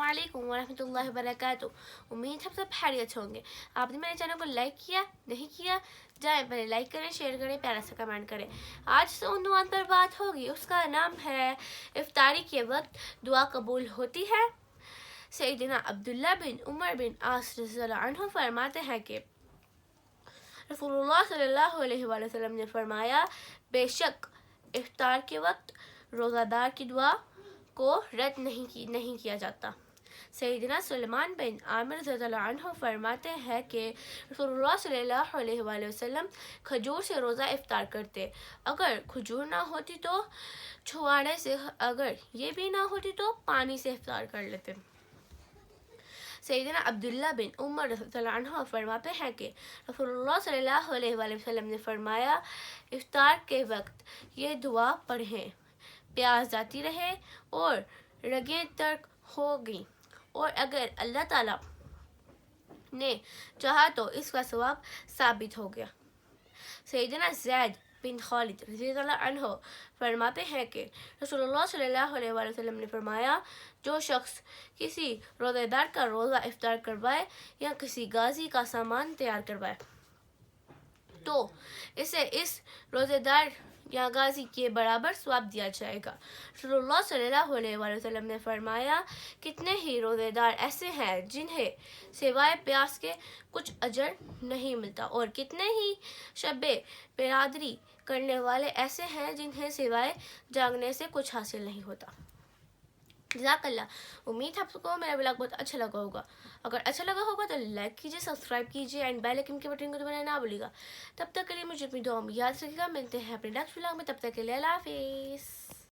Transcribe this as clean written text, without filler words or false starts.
अस्सलामुअलैकुम वरहमतुल्लाहि वबरकातुहू। उम्मीद है सब खैरियत होंगे। आपने मेरे चैनल को लाइक किया नहीं किया, जाए पहले लाइक करें, शेयर करें, प्यारा सा कमेंट करें। आज तो उन्वान पर बात होगी, उसका नाम है इफ्तारी के वक्त दुआ कबूल होती है। सैयदना अब्दुल्ला बिन उमर बिन आस रज़ियल्लाहु अन्हु फरमाते हैं कि रसूलुल्लाह सल्लल्लाहु अलैहि वसल्लम ने फरमाया, बेशक इफ्तार के वक्त रोज़ादार की दुआ को रद्द नहीं किया जाता। सैयदना सुलेमान बिन आमिर रज़ियल्लाहु अन्हु फरमाते हैं कि रसूलुल्लाह सल्लल्लाहु अलैहि वसल्लम खजूर से रोज़ा इफ्तार करते। अगर खजूर ना होती तो छुआने से, अगर ये भी ना होती तो पानी से इफ्तार कर लेते। सैयदना अब्दुल्ला बिन उमर रज़ियल्लाहु अन्हु फरमाते हैं कि रसूलुल्लाह सल्लल्लाहु अलैहि वसल्लम ने फरमाया, इफ्तार के वक्त ये दुआ पढ़ें, प्यास जाती रहे और रगें तर्क होगी, और अगर अल्लाह ताला ने चाहा तो इसका सवाब साबित हो गया। सैयदना ज़ैद बिन खालिद रज़ियल्लाहु अन्हु फरमाते हैं कि रसूलुल्लाह सल्लल्लाहु अलैहि वसल्लम ने फरमाया, जो शख्स किसी रोज़ेदार का रोज़ा इफ्तार करवाए या किसी गाजी का सामान तैयार करवाए तो इसे इस रोज़ेदार या गाजी के बराबर सवाब दिया जाएगा। रसूलुल्लाह सल्लल्लाहु अलैहि वसल्लम ने फरमाया, कितने ही रोज़ेदार ऐसे हैं जिन्हें सिवाय प्यास के कुछ अजर नहीं मिलता, और कितने ही शबे बिरादरी करने वाले ऐसे हैं जिन्हें सिवाय जागने से कुछ हासिल नहीं होता। जज़ाकल्लाह। उम्मीद है आपको मेरा ब्लॉग बहुत अच्छा लगा होगा। अगर अच्छा लगा होगा तो लाइक कीजिए, सब्सक्राइब कीजिए एंड बेल आइकन के बटन को दबाना ना भूलिएगा। तब तक के लिए मुझे अपनी दुआ में याद रखिएगा। मिलते हैं अपने नेक्स्ट ब्लॉग में, तब तक के लिए अल्लाह हाफिज़।